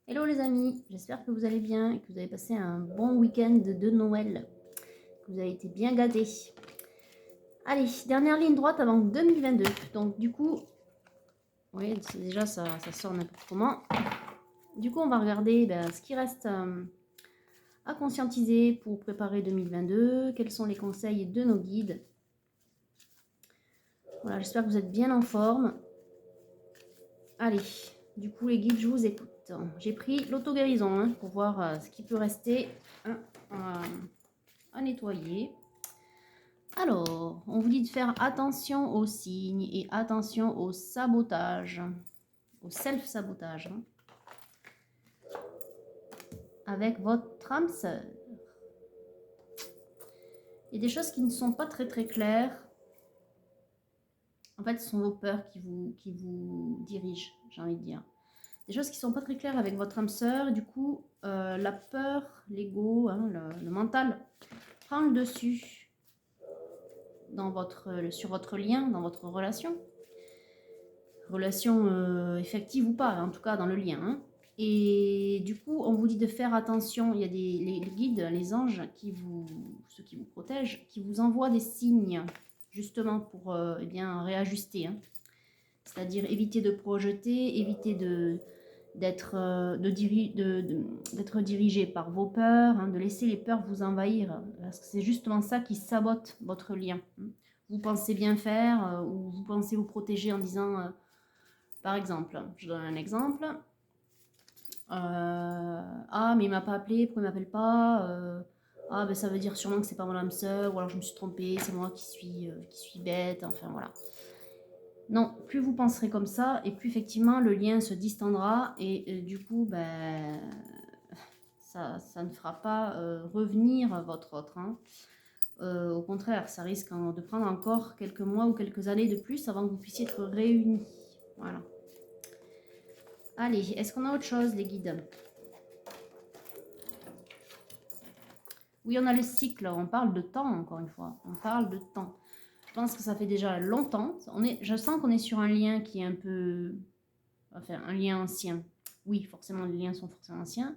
Hello les amis, j'espère que vous allez bien et que vous avez passé un bon week-end de Noël, que vous avez été bien gâtés. Allez, dernière ligne droite avant 2022. Donc du coup, oui, déjà ça sort n'importe comment. Du coup, on va regarder ce qui reste à conscientiser pour préparer 2022, quels sont les conseils de nos guides. Voilà, j'espère que vous êtes bien en forme. Allez, du coup les guides, je vous écoute. J'ai pris l'auto-guérison pour voir ce qui peut rester à nettoyer. Alors, on vous dit de faire attention aux signes et attention au sabotage, au self-sabotage, avec votre âme sœur. Il y a des choses qui ne sont pas très claires. En fait, ce sont vos peurs qui vous dirigent, j'ai envie de dire. Des choses qui ne sont pas très claires avec votre âme sœur. Du coup, la peur, l'ego, le mental, prend le dessus sur votre lien, dans votre relation. Relation effective ou pas, en tout cas dans le lien. Et du coup, on vous dit de faire attention. Il y a les guides, les anges, ceux qui vous protègent, qui vous envoient des signes, justement pour réajuster. C'est-à-dire éviter de projeter, éviter d'être dirigé par vos peurs, de laisser les peurs vous envahir. Parce que c'est justement ça qui sabote votre lien. Vous pensez bien faire ou vous pensez vous protéger en disant... par exemple, je donne un exemple. Ah, mais il m'a pas appelé, pourquoi il m'appelle pas Ah, ben ça veut dire sûrement que c'est pas mon âme sœur, ou alors je me suis trompée, c'est moi qui suis bête, enfin voilà. Non, plus vous penserez comme ça, et plus effectivement le lien se distendra, et du coup, ça ne fera pas revenir votre autre. Au contraire, ça risque de prendre encore quelques mois ou quelques années de plus avant que vous puissiez être réunis. Voilà. Allez, est-ce qu'on a autre chose, les guides? Oui, on a le cycle, on parle de temps, encore une fois. On parle de temps. Je pense que ça fait déjà longtemps. Je sens qu'on est sur un lien qui est un peu... Enfin, un lien ancien. Oui, forcément, les liens sont forcément anciens.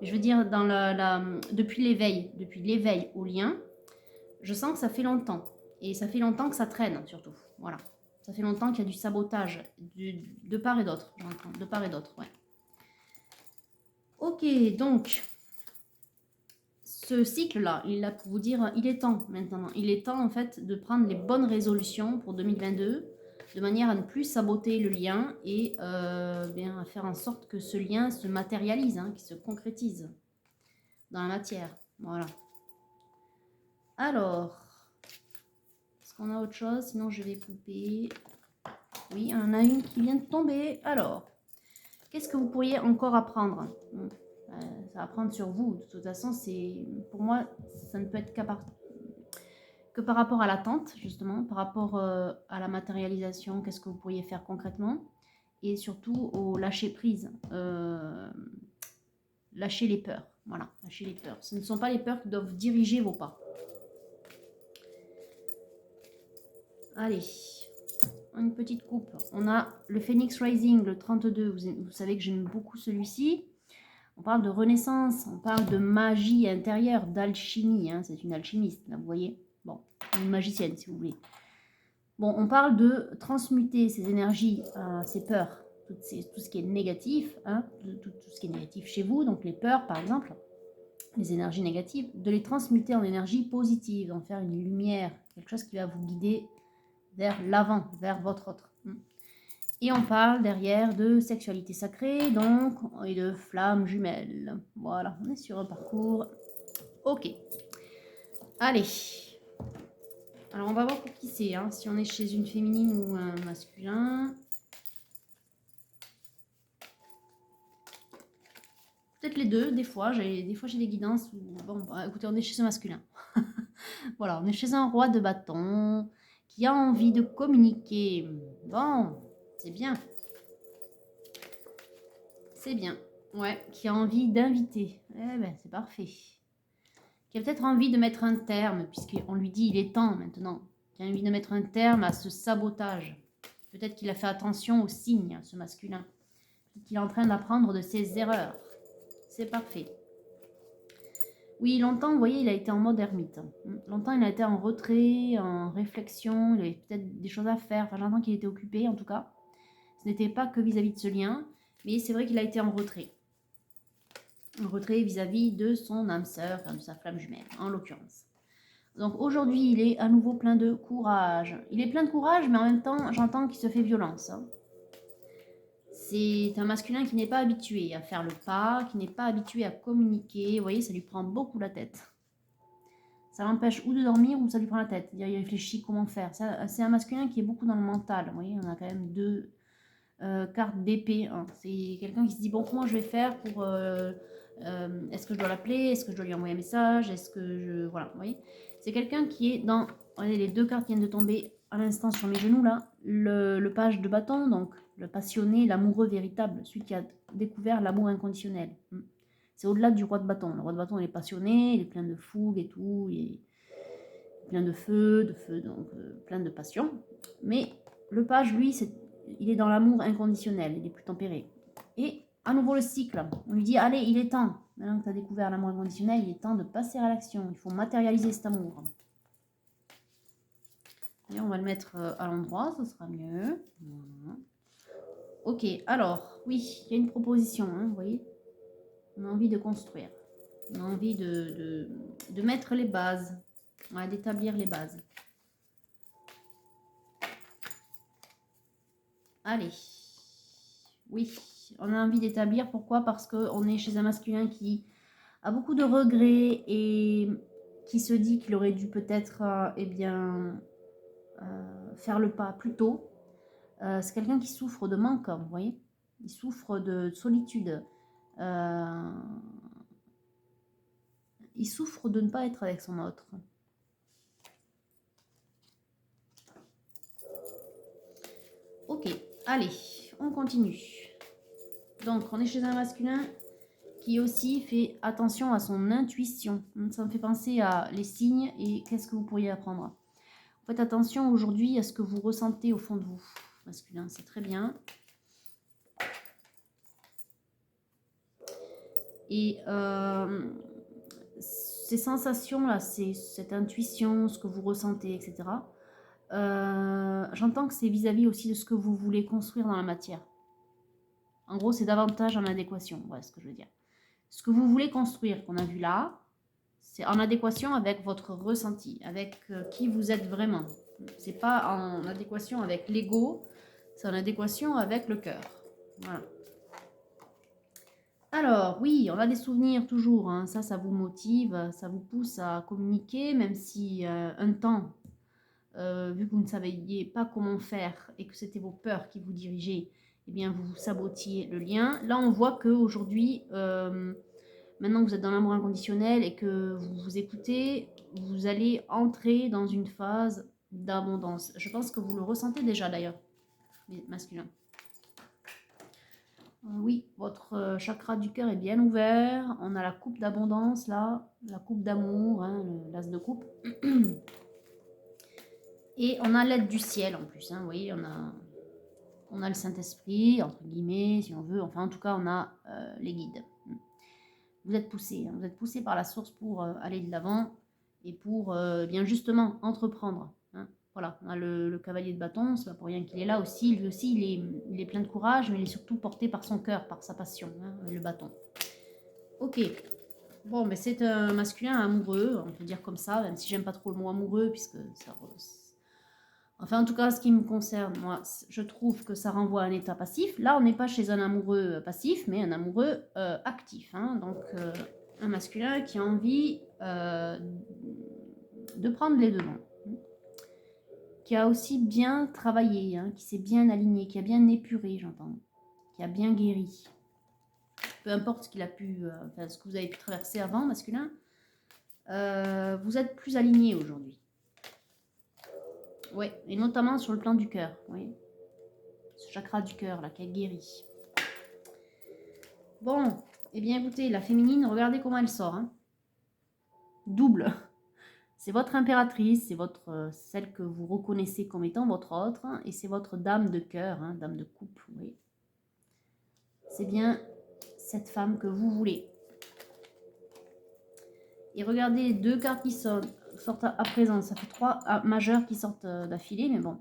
Je veux dire, depuis l'éveil au lien, je sens que ça fait longtemps. Et ça fait longtemps que ça traîne, surtout. Voilà. Ça fait longtemps qu'il y a du sabotage, de part et d'autre, j'entends. De part et d'autre, ouais. Ok, donc, ce cycle-là, il est là pour vous dire, il est temps maintenant. Il est temps en fait de prendre les bonnes résolutions pour 2022, de manière à ne plus saboter le lien et à faire en sorte que ce lien se matérialise, qu'il se concrétise dans la matière. Voilà. Alors, est-ce qu'on a autre chose? Sinon, je vais couper. Oui, on en a une qui vient de tomber. Alors, qu'est-ce que vous pourriez encore apprendre? Ça va prendre sur vous. De toute façon, pour moi, ça ne peut être que par rapport à l'attente, justement, par rapport à la matérialisation, qu'est-ce que vous pourriez faire concrètement, et surtout au lâcher prise, lâcher les peurs. Voilà, lâcher les peurs. Ce ne sont pas les peurs qui doivent diriger vos pas. Allez, une petite coupe. On a le Phoenix Rising, le 32. Vous savez que j'aime beaucoup celui-ci. On parle de renaissance, on parle de magie intérieure, d'alchimie. C'est une alchimiste, là, vous voyez. Bon, une magicienne, si vous voulez. Bon, on parle de transmuter ces énergies, ces peurs, tout ce qui est négatif, tout ce qui est négatif chez vous, donc les peurs par exemple, les énergies négatives, de les transmuter en énergie positive, d'en faire une lumière, quelque chose qui va vous guider vers l'avant, vers votre autre. Et on parle derrière de sexualité sacrée, donc, et de flammes jumelles. Voilà, on est sur un parcours. Ok. Allez. Alors, on va voir pour qui c'est, si on est chez une féminine ou un masculin. Peut-être les deux, des fois j'ai des guidances où, bon, écoutez, on est chez un masculin. Voilà, on est chez un roi de bâton qui a envie de communiquer. Bon, c'est bien. C'est bien. Ouais, qui a envie d'inviter. Eh ben, c'est parfait. Qui a peut-être envie de mettre un terme, puisqu'on lui dit il est temps maintenant. Qui a envie de mettre un terme à ce sabotage. Peut-être qu'il a fait attention aux signes, ce masculin. Qu'il est en train d'apprendre de ses erreurs. c'est parfait. Oui, longtemps, vous voyez, il a été en mode ermite. Longtemps, il a été en retrait, en réflexion, il avait peut-être des choses à faire. Enfin, j'entends qu'il était occupé, en tout cas. Ce n'était pas que vis-à-vis de ce lien, mais c'est vrai qu'il a été en retrait. En retrait vis-à-vis de son âme sœur, enfin, de sa flamme jumelle, en l'occurrence. Donc aujourd'hui, il est à nouveau plein de courage. Il est plein de courage, mais en même temps, j'entends qu'il se fait violence. C'est un masculin qui n'est pas habitué à faire le pas, qui n'est pas habitué à communiquer. Vous voyez, ça lui prend beaucoup la tête. Ça l'empêche ou de dormir ou ça lui prend la tête. Il réfléchit comment faire. C'est un masculin qui est beaucoup dans le mental. Vous voyez, on a quand même deux cartes d'épée. Hein. C'est quelqu'un qui se dit, bon, comment je vais faire pour... est-ce que je dois l'appeler? Est-ce que je dois lui envoyer un message? Est-ce que je... Voilà, vous voyez. C'est quelqu'un qui est dans... Regardez, les deux cartes viennent de tomber à l'instant sur mes genoux, là. Le page de bâton, donc le passionné, l'amoureux véritable, celui qui a découvert l'amour inconditionnel. C'est au-delà du roi de bâton. Le roi de bâton, il est passionné, il est plein de fougue et tout, il est plein de feu, donc plein de passion. Mais le page, lui, il est dans l'amour inconditionnel, il est plus tempéré. Et à nouveau le cycle, on lui dit, allez, il est temps, maintenant que tu as découvert l'amour inconditionnel, il est temps de passer à l'action, il faut matérialiser cet amour. Et on va le mettre à l'endroit, ce sera mieux. Voilà. Ok, alors, oui, il y a une proposition, hein, vous voyez. On a envie de construire. On a envie de mettre les bases. Ouais, d'établir les bases. Allez. Oui, on a envie d'établir. Pourquoi? Parce qu'on est chez un masculin qui a beaucoup de regrets et qui se dit qu'il aurait dû peut-être faire le pas plus tôt. C'est quelqu'un qui souffre de manque, vous voyez. Il souffre de solitude. Il souffre de ne pas être avec son autre. Ok, allez, on continue. Donc, on est chez un masculin qui aussi fait attention à son intuition. Ça me fait penser à les signes et qu'est-ce que vous pourriez apprendre. Faites attention aujourd'hui à ce que vous ressentez au fond de vous. Masculin, c'est très bien. Et ces sensations-là, cette intuition, ce que vous ressentez, etc. J'entends que c'est vis-à-vis aussi de ce que vous voulez construire dans la matière. En gros, c'est davantage en adéquation, voilà ce que je veux dire. Ce que vous voulez construire, qu'on a vu là, c'est en adéquation avec votre ressenti, avec qui vous êtes vraiment. C'est pas en adéquation avec l'ego, c'est en adéquation avec le cœur. Voilà. Alors, oui, on a des souvenirs toujours, hein. Ça vous motive, ça vous pousse à communiquer, même si un temps, vu que vous ne saviez pas comment faire et que c'était vos peurs qui vous dirigeaient, eh bien, vous sabotiez le lien. Là, on voit qu'aujourd'hui, maintenant que vous êtes dans l'amour inconditionnel et que vous vous écoutez, vous allez entrer dans une phase d'abondance. Je pense que vous le ressentez déjà d'ailleurs, les masculins. Oui, votre chakra du cœur est bien ouvert. On a la coupe d'abondance là, la coupe d'amour, hein, l'as de coupe. Et on a l'aide du ciel en plus. Hein, vous voyez, on a le Saint-Esprit, entre guillemets, si on veut. Enfin, en tout cas, on a les guides. Vous êtes poussé. Hein, vous êtes poussé par la source pour aller de l'avant et pour bien justement entreprendre. Hein. Voilà, on a le cavalier de bâton, c'est pas pour rien qu'il est là aussi. Lui aussi, il est plein de courage, mais il est surtout porté par son cœur, par sa passion, hein, le bâton. Ok. Bon, mais c'est un masculin amoureux, on peut dire comme ça, même si j'aime pas trop le mot amoureux, puisque ça... Enfin, en tout cas, ce qui me concerne, moi, je trouve que ça renvoie à un état passif. Là, on n'est pas chez un amoureux passif, mais un amoureux actif. Hein. Donc, un masculin qui a envie de prendre les devants. Qui a aussi bien travaillé, hein, qui s'est bien aligné, qui a bien épuré, j'entends. Qui a bien guéri. Peu importe ce qu'il a pu, ce que vous avez pu traverser avant, masculin, vous êtes plus aligné aujourd'hui. Ouais, et notamment sur le plan du cœur, oui. Ce chakra du cœur, là, qui a guéri. Bon, eh bien, écoutez, la féminine, regardez comment elle sort. Hein. Double. C'est votre impératrice, c'est celle que vous reconnaissez comme étant votre autre, hein, et c'est votre dame de cœur, hein, dame de coupe, oui. C'est bien cette femme que vous voulez. Et regardez les deux cartes qui sortent à présent. Ça fait 3 majeurs qui sortent d'affilée, mais bon.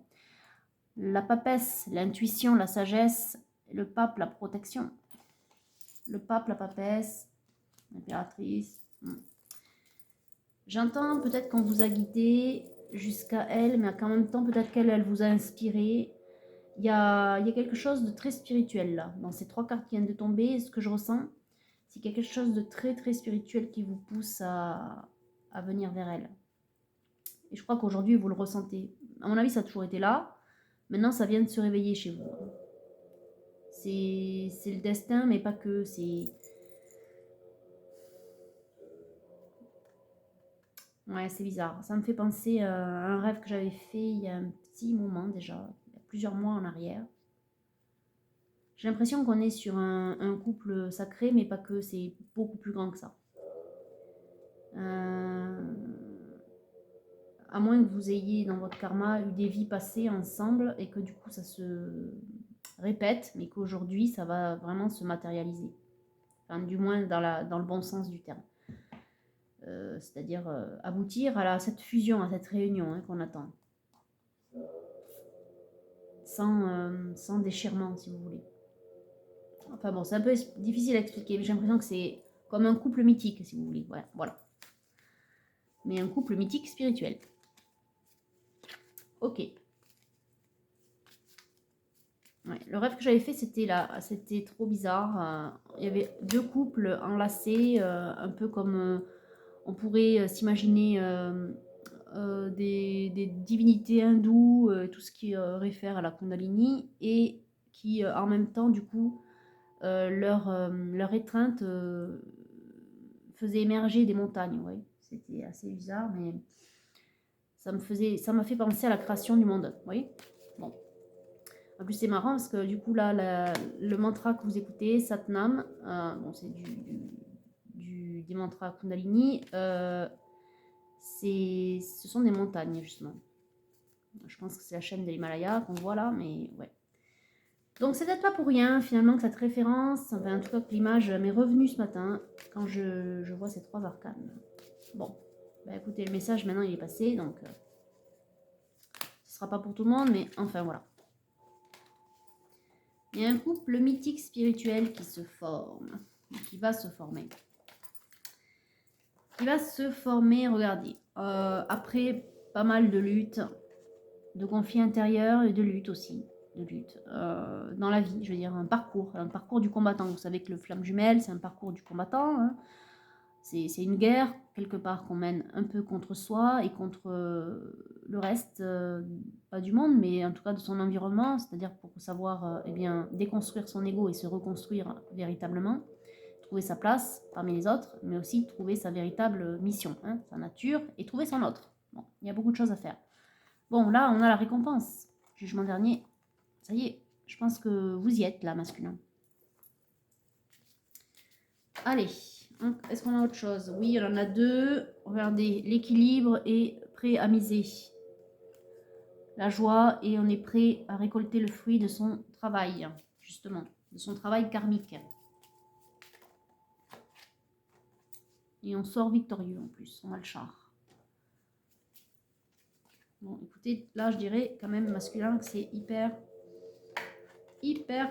La papesse, l'intuition, la sagesse. Le pape, la protection. Le pape, la papesse. L'impératrice. J'entends peut-être qu'on vous a guidé jusqu'à elle, mais qu'en même temps, peut-être qu'elle elle vous a inspiré. Il y a quelque chose de très spirituel là, dans ces 3 cartes qui viennent de tomber. Ce que je ressens, c'est qu'il y a quelque chose de très très spirituel qui vous pousse à venir vers elle. Et je crois qu'aujourd'hui, vous le ressentez. À mon avis, ça a toujours été là. Maintenant, ça vient de se réveiller chez vous. C'est le destin, mais pas que. Ouais, c'est bizarre. Ça me fait penser à un rêve que j'avais fait il y a un petit moment déjà, il y a plusieurs mois en arrière. J'ai l'impression qu'on est sur un couple sacré, mais pas que, c'est beaucoup plus grand que ça. À moins que vous ayez dans votre karma eu des vies passées ensemble et que du coup ça se répète, mais qu'aujourd'hui ça va vraiment se matérialiser. Enfin, du moins dans le bon sens du terme. C'est-à-dire aboutir à cette fusion, à cette réunion qu'on attend. Sans déchirement, si vous voulez. Enfin bon, c'est un peu difficile à expliquer, mais j'ai l'impression que c'est comme un couple mythique, si vous voulez. Voilà. Mais un couple mythique spirituel. Ok. Ouais, le rêve que j'avais fait, c'était trop bizarre. Il y avait 2 couples enlacés, un peu comme on pourrait s'imaginer des divinités hindoues, tout ce qui réfère à la Kundalini, et qui en même temps, du coup, leur étreinte faisait émerger des montagnes. Ouais. C'était assez bizarre, mais ça m'a fait penser à la création du monde. Oui. Bon. En plus, c'est marrant parce que du coup, là, le mantra que vous écoutez, Satnam, bon, c'est des mantras Kundalini, ce sont des montagnes, justement. Je pense que c'est la chaîne de l'Himalaya qu'on voit là, mais ouais. Donc, c'est peut-être pas pour rien, finalement, que cette référence, enfin, en tout cas, que l'image m'est revenue ce matin quand je vois ces 3 arcanes. Bon, bah écoutez, le message, maintenant, il est passé, donc ce sera pas pour tout le monde, mais enfin, voilà. Il y a un couple mythique spirituel qui se forme, qui va se former. Qui va se former, regardez, après pas mal de luttes, de conflits intérieurs et de luttes aussi, dans la vie, je veux dire, un parcours du combattant. Vous savez que le flamme jumelle, c'est un parcours du combattant, hein. C'est une guerre, quelque part, qu'on mène un peu contre soi et contre le reste, pas du monde, mais en tout cas de son environnement, c'est-à-dire pour savoir eh bien, déconstruire son ego et se reconstruire véritablement, trouver sa place parmi les autres, mais aussi trouver sa véritable mission, hein, sa nature, et trouver son autre. Bon, il y a beaucoup de choses à faire. Bon, là, on a la récompense. Jugement dernier, ça y est, je pense que vous y êtes, là, masculin. Allez. Est-ce qu'on a autre chose? Oui, il y en a 2. Regardez, l'équilibre est prêt à miser. La joie, et on est prêt à récolter le fruit de son travail, justement, de son travail karmique. Et on sort victorieux en plus, on a le char. Bon, écoutez, là je dirais quand même masculin que c'est hyper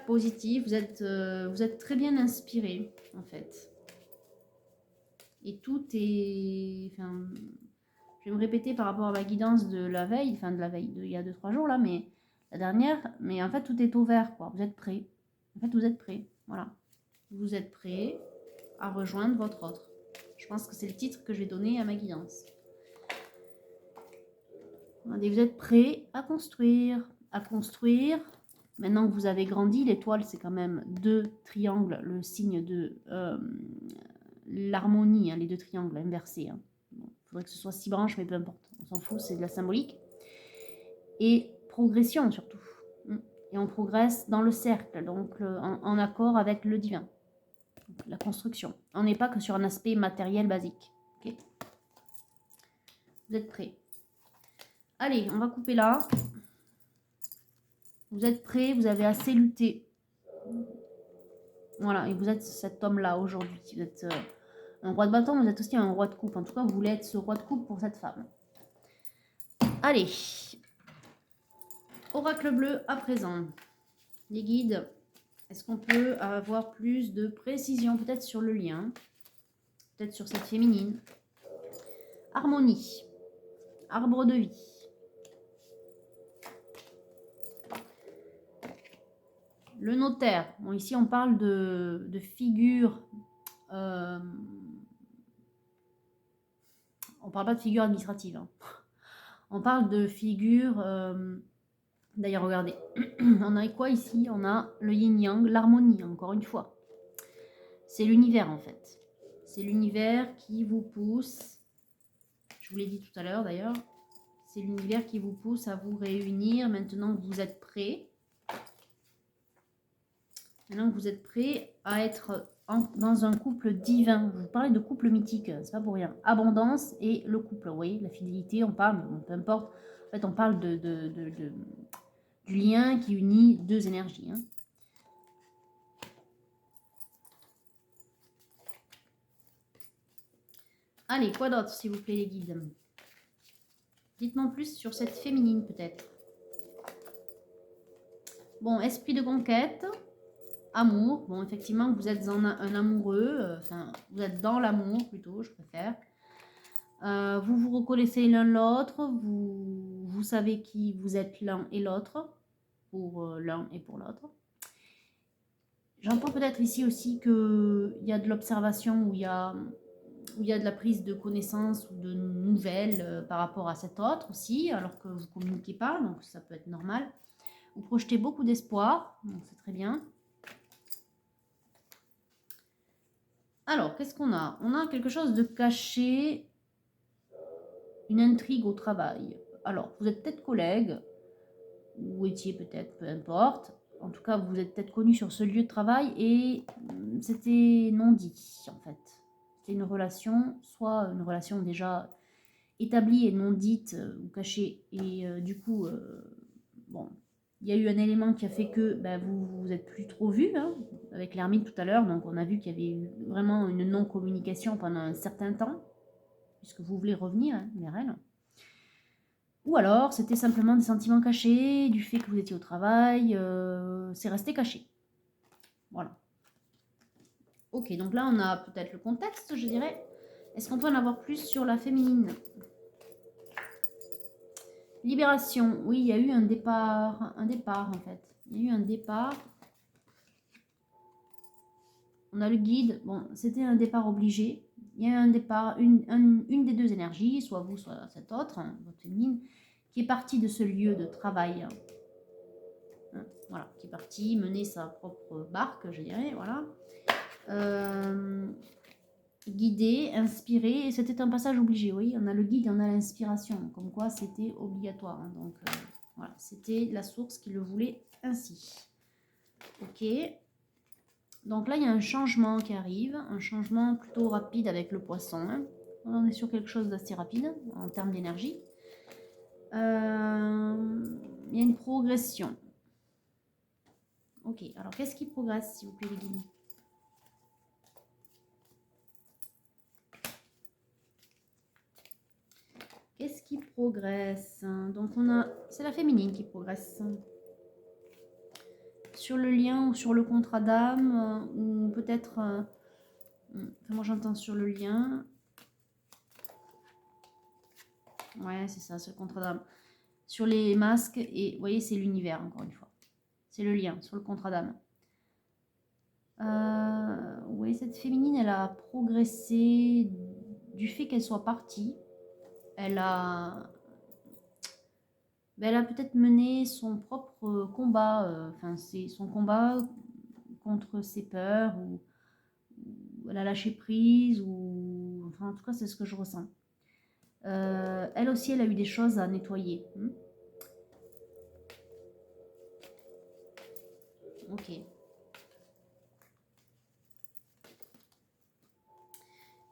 positif. Vous êtes très bien inspiré en fait. Et tout est... Enfin, je vais me répéter par rapport à ma guidance de la veille, enfin de la veille, il y a 2-3 jours là, mais la dernière, mais en fait tout est ouvert, quoi. Vous êtes prêts. En fait, vous êtes prêts. Voilà. Vous êtes prêts à rejoindre votre autre. Je pense que c'est le titre que je vais donner à ma guidance. Regardez, vous êtes prêts à construire. À construire. Maintenant que vous avez grandi, l'étoile, c'est quand même 2 triangles, le signe de l'harmonie, hein, les 2 triangles inversés. Hein. Bon, il faudrait que ce soit 6 branches, mais peu importe. On s'en fout, c'est de la symbolique. Et progression, surtout. Et on progresse dans le cercle, donc en accord avec le divin. La construction. On n'est pas que sur un aspect matériel basique. Okay. Vous êtes prêts? Allez, on va couper là. Vous êtes prêts, vous avez assez lutté. Voilà, et vous êtes cet homme-là aujourd'hui. Vous êtes Un roi de bâton, vous êtes aussi un roi de coupe. En tout cas, vous voulez être ce roi de coupe pour cette femme. Allez. Oracle bleu à présent. Les guides, est-ce qu'on peut avoir plus de précision peut-être sur le lien? Peut-être sur cette féminine. Harmonie. Arbre de vie. Le notaire. Bon, ici, on parle de figure. On parle pas de figure administrative. Hein. On parle de figure. D'ailleurs, regardez. On a quoi ici? On a le yin-yang, l'harmonie, encore une fois. C'est l'univers, en fait. C'est l'univers qui vous pousse. Je vous l'ai dit tout à l'heure, d'ailleurs. C'est l'univers qui vous pousse à vous réunir maintenant que vous êtes prêts. Maintenant que vous êtes prêts à être dans un couple divin. Je vous parlais de couple mythique, c'est pas pour rien. Abondance et le couple, vous voyez, la fidélité, on parle, bon, peu importe. En fait, on parle du lien qui unit deux énergies. Hein. Allez, quoi d'autre, s'il vous plaît, les guides? Dites-moi plus sur cette féminine, peut-être. Bon, esprit de conquête. Amour, bon effectivement vous êtes un amoureux, enfin vous êtes dans l'amour plutôt, je préfère. Vous vous reconnaissez l'un l'autre, vous savez qui vous êtes l'un et l'autre, pour l'un et pour l'autre. J'entends peut-être ici aussi qu'il y a de l'observation, où il y a de la prise de connaissance ou de nouvelles par rapport à cet autre aussi, alors que vous ne communiquez pas, donc ça peut être normal. Vous projetez beaucoup d'espoir, donc c'est très bien. Alors, qu'est-ce qu'on a? On a quelque chose de caché, une intrigue au travail. Alors, vous êtes peut-être collègues, ou étiez peut-être, peu importe. En tout cas, vous êtes peut-être connus sur ce lieu de travail et c'était non dit, en fait. C'était une relation, soit une relation déjà établie et non dite ou cachée. Et du coup, bon, il y a eu un élément qui a fait que vous êtes plus trop vus, hein, avec l'ermite tout à l'heure. Donc, on a vu qu'il y avait eu vraiment une non-communication pendant un certain temps, puisque vous voulez revenir hein, vers elle. Ou alors, c'était simplement des sentiments cachés, du fait que vous étiez au travail, c'est resté caché. Voilà. Ok, donc là, on a peut-être le contexte, je dirais. Est-ce qu'on peut en avoir plus sur la féminine? Libération. Oui, il y a eu un départ en fait. Il y a eu un départ. On a le guide. Bon, c'était un départ obligé. Il y a un départ, une des deux énergies, soit vous, soit cette autre, hein, votre féminine, qui est partie de ce lieu de travail. Voilà, qui est partie mener sa propre barque, je dirais, voilà. Guidé, inspiré, et c'était un passage obligé, oui. On a le guide, on a l'inspiration, comme quoi c'était obligatoire. Hein, donc, voilà, c'était la source qui le voulait ainsi. Ok. Donc là, il y a un changement qui arrive, un changement plutôt rapide avec le poisson. Hein. On est sur quelque chose d'assez rapide en termes d'énergie. Il y a une progression. Ok, alors qu'est-ce qui progresse, s'il vous plaît, les guides? Qu'est-ce qui progresse? Donc on a, c'est la féminine qui progresse. Sur le lien ou sur le contrat d'âme, ou peut-être, moi j'entends sur le lien. Ouais, c'est ça, c'est le contrat d'âme. Sur les masques, et vous voyez, c'est l'univers, encore une fois. C'est le lien sur le contrat d'âme. Oui, cette féminine, elle a progressé du fait qu'elle soit partie. Elle a peut-être mené son propre combat. Enfin, c'est son combat contre ses peurs, ou elle a lâché prise, ou enfin, en tout cas, c'est ce que je ressens. Elle aussi, elle a eu des choses à nettoyer. Ok.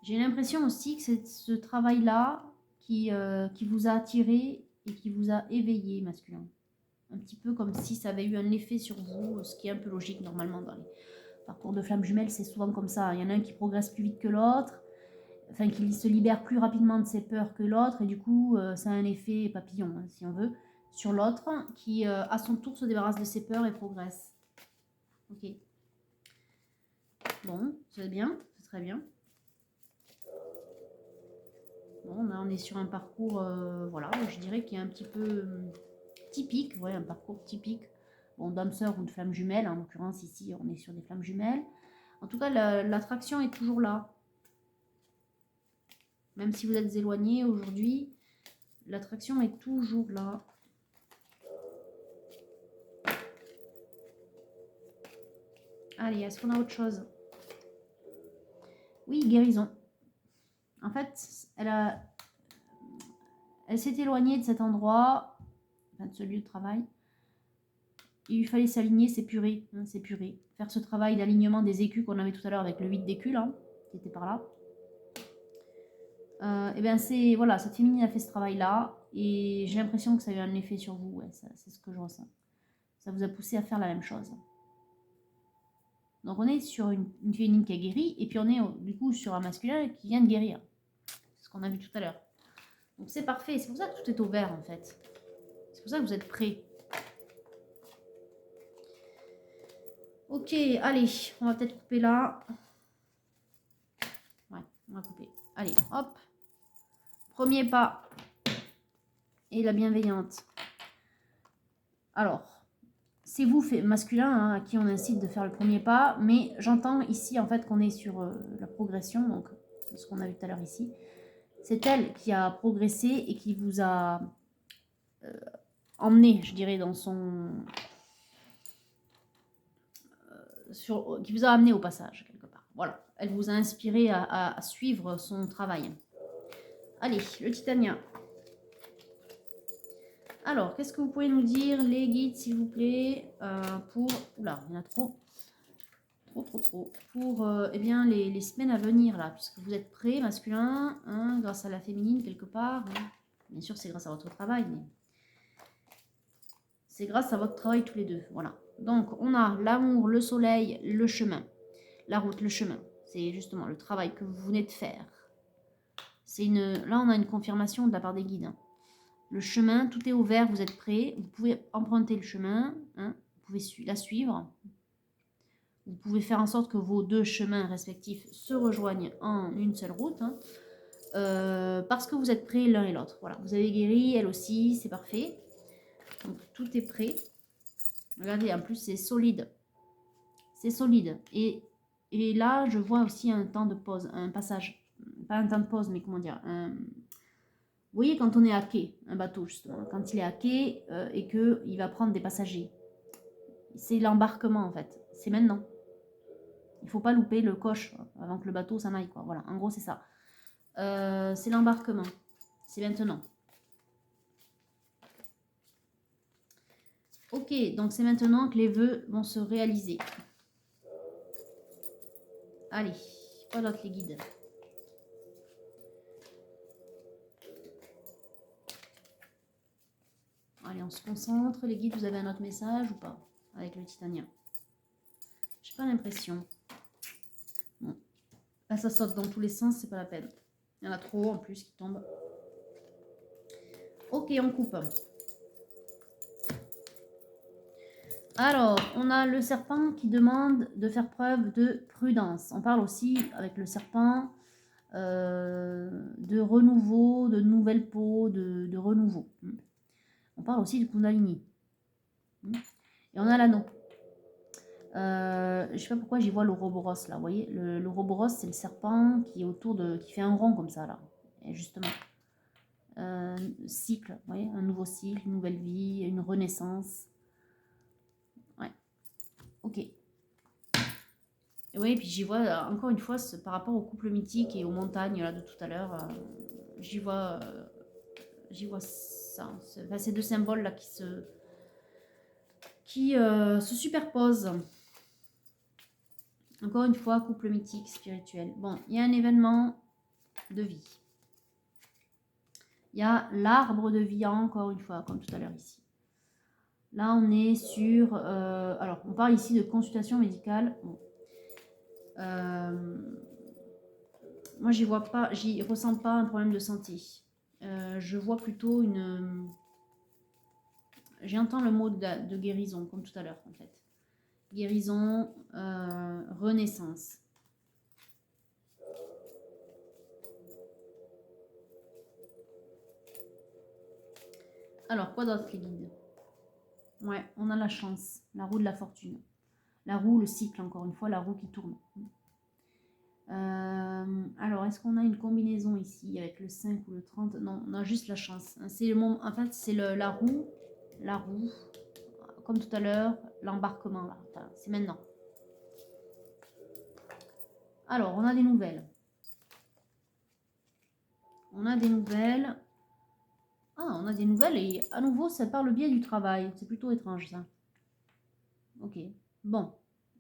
J'ai l'impression aussi que c'est ce travail-là qui vous a attiré et qui vous a éveillé, masculin. Un petit peu comme si ça avait eu un effet sur vous, ce qui est un peu logique normalement dans les parcours de flammes jumelles, c'est souvent comme ça. Il y en a un qui progresse plus vite que l'autre. enfin qu'il se libère plus rapidement de ses peurs que l'autre, et du coup, ça a un effet papillon, hein, si on veut, sur l'autre, qui à son tour se débarrasse de ses peurs et progresse. Ok. Bon, c'est bien, c'est très bien. Bon, là, on est sur un parcours, voilà, je dirais qui est un petit peu typique, ouais, un parcours typique. Bon, d'âme sœur ou de flamme jumelle, en l'occurrence ici, on est sur des flammes jumelles. En tout cas, l'attraction est toujours là. Même si vous êtes éloigné aujourd'hui, l'attraction est toujours là. Allez, est-ce qu'on a autre chose? Oui, guérison. En fait, elle s'est éloignée de cet endroit, enfin de ce lieu de travail. Il lui fallait s'aligner, s'épurer, hein, s'épurer. Faire ce travail d'alignement des écus qu'on avait tout à l'heure avec le 8 d'écus, là, qui était par là. Et bien c'est, voilà, cette féminine a fait ce travail-là, et j'ai l'impression que ça a eu un effet sur vous, ouais, c'est ce que je ressens. Ça vous a poussé à faire la même chose. Donc on est sur une féminine qui a guéri, et puis on est du coup sur un masculin qui vient de guérir. C'est ce qu'on a vu tout à l'heure. Donc c'est parfait, c'est pour ça que tout est au vert en fait. C'est pour ça que vous êtes prêts. Ok, allez, on va peut-être couper là. Ouais, on va couper. Allez, hop. Premier pas. Et la bienveillante. Alors, c'est vous, masculin, hein, à qui on incite de faire le premier pas. Mais j'entends ici, en fait, qu'on est sur la progression. Donc, ce qu'on a vu tout à l'heure ici. C'est elle qui a progressé et qui vous a emmené, je dirais, dans son... qui vous a amené au passage, quelque part. Voilà. Elle vous a inspiré à suivre son travail. Allez, le Titania. Alors, qu'est-ce que vous pouvez nous dire, les guides, s'il vous plaît, pour... Oula, il y en a trop. Trop. Pour eh bien, les semaines à venir, là, puisque vous êtes prêts, masculin, hein, grâce à la féminine, quelque part. Hein. Bien sûr, c'est grâce à votre travail, mais... C'est grâce à votre travail tous les deux, voilà. Donc, on a l'amour, le soleil, le chemin. La route, le chemin. C'est justement le travail que vous venez de faire. Là, on a une confirmation de la part des guides. Hein. Le chemin, tout est ouvert, vous êtes prêts. Vous pouvez emprunter le chemin, hein, vous pouvez la suivre. Vous pouvez faire en sorte que vos deux chemins respectifs se rejoignent en une seule route. Hein, parce que vous êtes prêts l'un et l'autre. Voilà, vous avez guéri, elle aussi, c'est parfait. Donc tout est prêt. Regardez, en plus c'est solide. C'est solide. Et là, je vois aussi un temps de pause, un passage. Pas un temps de pause, mais comment dire, vous voyez, quand on est à quai, un bateau justement, quand il est à quai et qu'il va prendre des passagers, c'est l'embarquement en fait, c'est maintenant. Il ne faut pas louper le coche avant que le bateau s'en aille, quoi. Voilà, en gros c'est ça. C'est l'embarquement, c'est maintenant. Ok, donc c'est maintenant que les vœux vont se réaliser. Allez, quoi d'autre les guides? Allez, on se concentre. Les guides, vous avez un autre message ou pas? Avec le Titania. J'ai pas l'impression. Bon. Là, ça saute dans tous les sens, c'est pas la peine. Il y en a trop en plus qui tombent. Ok, on coupe. Alors, on a le serpent qui demande de faire preuve de prudence. On parle aussi, avec le serpent, de renouveau, de nouvelle peau, de renouveau. On parle aussi du Kundalini. Et on a l'anneau. Je ne sais pas pourquoi j'y vois l'Ouroboros là. Vous voyez, l'Ouroboros, c'est le serpent qui est autour de, qui fait un rond comme ça là. Et justement, cycle, vous voyez, un nouveau cycle, une nouvelle vie, une renaissance. Ouais. Ok. Et oui, puis j'y vois encore une fois par rapport au couple mythique et aux montagnes là de tout à l'heure. J'y vois ça. Enfin, ces deux symboles là qui se superposent. Encore une fois, couple mythique, spirituel. Bon, il y a un événement de vie. Il y a l'arbre de vie, encore une fois, comme tout à l'heure ici. Là, on est sur... alors, on parle ici de consultation médicale. Bon. Moi, j'y vois pas, j'y ressens pas un problème de santé. Je vois plutôt une... J'entends le mot de guérison, comme tout à l'heure, en fait. Guérison, renaissance. Alors, quoi d'autre, les guides? Ouais, on a la chance, la roue de la fortune. La roue, le cycle, encore une fois, la roue qui tourne. Alors, est-ce qu'on a une combinaison ici avec le 5 ou le 30? Non, on a juste la chance. C'est le moment, en fait, c'est la roue, comme tout à l'heure, l'embarquement, là. Enfin, c'est maintenant. Alors, on a des nouvelles. On a des nouvelles. Ah, on a des nouvelles et à nouveau, c'est par le biais du travail. C'est plutôt étrange, ça. Ok. Bon.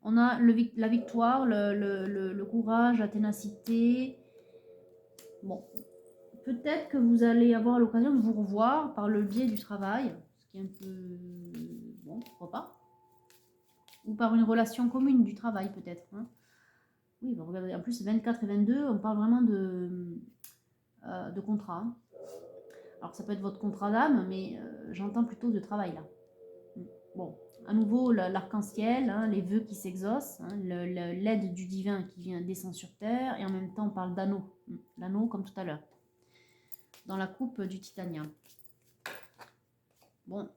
On a la victoire, le courage, la ténacité. Bon. Peut-être que vous allez avoir l'occasion de vous revoir par le biais du travail. Ce qui est un peu... Bon, pourquoi pas. Ou par une relation commune du travail, peut-être. Hein. Oui, bah regardez, en plus, 24 et 22, on parle vraiment de contrat. Alors, ça peut être votre contrat d'âme, mais j'entends plutôt de travail, là. Bon, à nouveau, l'arc-en-ciel, hein, les vœux qui s'exaucent, hein, l'aide du divin qui vient descend sur terre, et en même temps, on parle d'anneau. L'anneau, comme tout à l'heure, dans la coupe du titanium. Bon,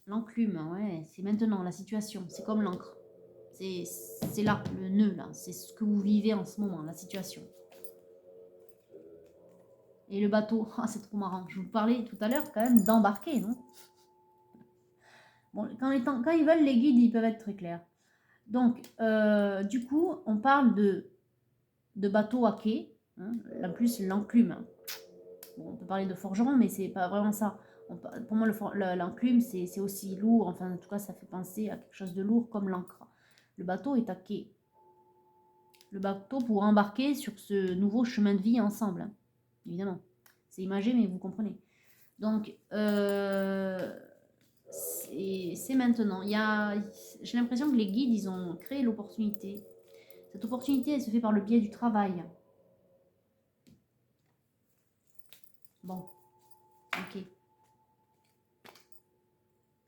l'enclume, ouais, c'est maintenant la situation, c'est comme l'encre. C'est là, le nœud, là, c'est ce que vous vivez en ce moment, la situation. Et le bateau, ah, c'est trop marrant. Je vous parlais tout à l'heure quand même d'embarquer, non? Bon, quand ils veulent, les guides, ils peuvent être très clairs. Donc, du coup, on parle de bateau à quai, hein, en plus l'enclume. Hein. Bon, on peut parler de forgeron, mais c'est pas vraiment ça. Pour moi, l'enclume, c'est aussi lourd. Enfin, en tout cas, ça fait penser à quelque chose de lourd comme l'encre. Le bateau est à quai. Le bateau pour embarquer sur ce nouveau chemin de vie ensemble, hein, évidemment. C'est imagé, mais vous comprenez. Donc, c'est maintenant. J'ai l'impression que les guides, ils ont créé l'opportunité. Cette opportunité, elle se fait par le biais du travail. Bon, ok.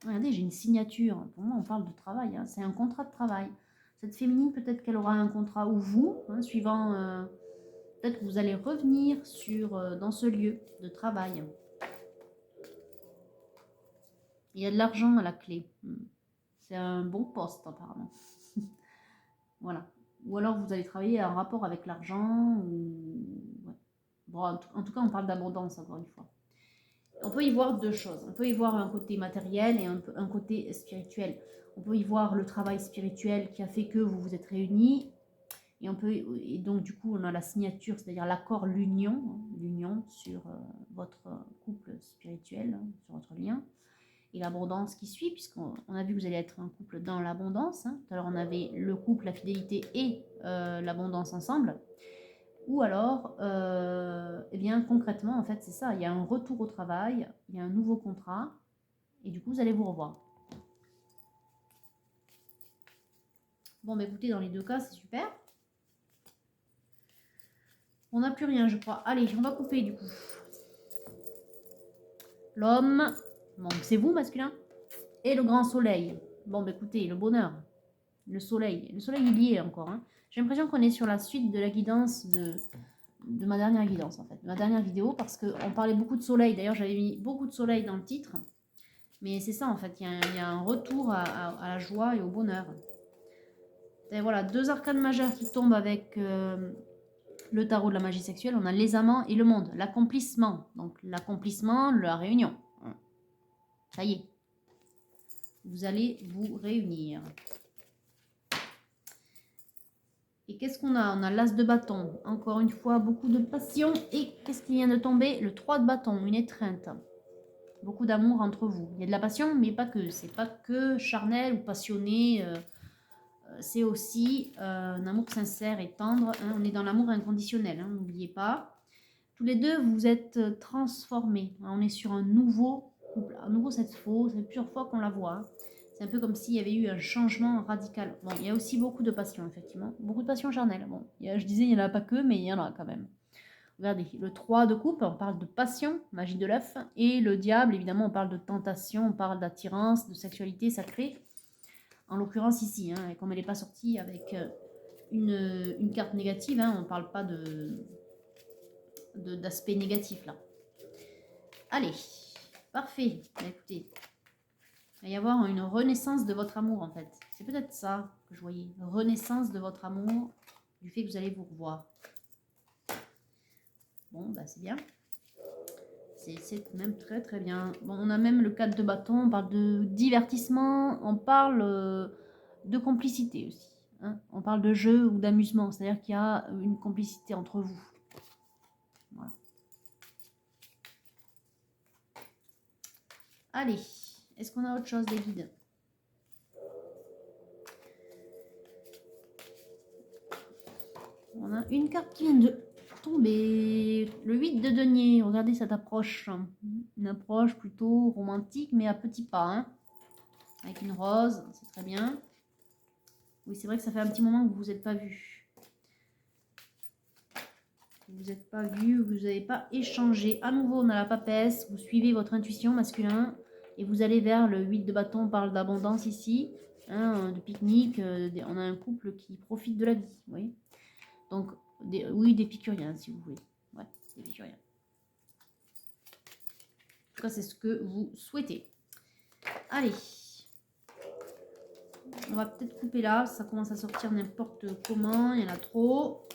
Regardez, j'ai une signature. Pour moi, on parle de travail. Hein. C'est un contrat de travail. Cette féminine, peut-être qu'elle aura un contrat, ou vous, hein, suivant... peut-être que vous allez revenir dans ce lieu de travail. Il y a de l'argent à la clé. C'est un bon poste, apparemment. Voilà. Ou alors, vous allez travailler en rapport avec l'argent. Ouais. Bon, en tout cas, on parle d'abondance, encore une fois. On peut y voir deux choses. On peut y voir un côté matériel et un côté spirituel. On peut y voir le travail spirituel qui a fait que vous vous êtes réunis. Et donc, du coup, on a la signature, c'est-à-dire l'accord, l'union sur votre couple spirituel, hein, sur votre lien. Et l'abondance qui suit, puisqu'on a vu que vous allez être un couple dans l'abondance. Hein. Tout à l'heure, on avait le couple, la fidélité et l'abondance ensemble. Ou alors, eh bien, concrètement, en fait, c'est ça. Il y a un retour au travail, il y a un nouveau contrat, et du coup, vous allez vous revoir. Bon, bah écoutez, dans les deux cas, c'est super. On n'a plus rien, je crois. Allez, on va couper, du coup. L'homme, donc c'est vous, masculin, et le grand soleil. Bon, bah écoutez, le bonheur, le soleil. Le soleil, il y est encore. Hein. J'ai l'impression qu'on est sur la suite de la guidance de ma dernière guidance, en fait, de ma dernière vidéo, parce qu'on parlait beaucoup de soleil. D'ailleurs, j'avais mis beaucoup de soleil dans le titre. Mais c'est ça, en fait, il y a un retour à la joie et au bonheur. Et voilà, deux arcanes majeures qui tombent avec le tarot de la magie sexuelle. On a les amants et le monde, l'accomplissement. Donc l'accomplissement, la réunion. Ça y est. Vous allez vous réunir. Et qu'est-ce qu'on a? On a l'as de bâton. Encore une fois, beaucoup de passion. Et qu'est-ce qui vient de tomber? Le 3 de bâton, une étreinte. Beaucoup d'amour entre vous. Il y a de la passion, mais pas que. C'est pas que charnel ou passionné. C'est aussi un amour sincère et tendre. Hein. On est dans l'amour inconditionnel, hein, n'oubliez pas. Tous les deux, vous êtes transformés. Hein. On est sur un nouveau couple. À nouveau, cette faux, c'est plusieurs fois qu'on la voit. Hein. C'est un peu comme s'il y avait eu un changement radical. Bon, il y a aussi beaucoup de passion, effectivement. Beaucoup de passion charnelle. Bon, je disais, il n'y en a pas que, mais il y en a quand même. Regardez, le 3 de coupe, on parle de passion, magie de l'œuf. Et le diable, évidemment, on parle de tentation, on parle d'attirance, de sexualité sacrée. En l'occurrence ici, hein, et comme elle n'est pas sortie avec une carte négative, hein, on ne parle pas d'aspect négatif là. Allez, parfait. Écoutez, il va y avoir une renaissance de votre amour en fait. C'est peut-être ça que je voyais. Renaissance de votre amour, du fait que vous allez vous revoir. Bon, bah c'est bien. C'est même très très bien. Bon, on a même le 4 de bâton, on parle de divertissement, on parle de complicité aussi. Hein. On parle de jeu ou d'amusement, c'est-à-dire qu'il y a une complicité entre vous. Voilà. Allez, est-ce qu'on a autre chose des guides? On a une carte qui vient de tomber. Le 8 de denier. Regardez cette approche. Une approche plutôt romantique, mais à petits pas. Hein. Avec une rose, c'est très bien. Oui, c'est vrai que ça fait un petit moment que vous vous êtes pas vus. Vous n'êtes pas vus, vous n'avez pas échangé. À nouveau, on a la papesse. Vous suivez votre intuition masculin. Et vous allez vers le 8 de bâton. On parle d'abondance ici. Hein, de pique-nique. On a un couple qui profite de la vie. Oui. Donc, oui, des épicuriens, si vous voulez. Ouais, des épicuriens. En tout cas, c'est ce que vous souhaitez. Allez. On va peut-être couper là. Ça commence à sortir n'importe comment. Il y en a trop.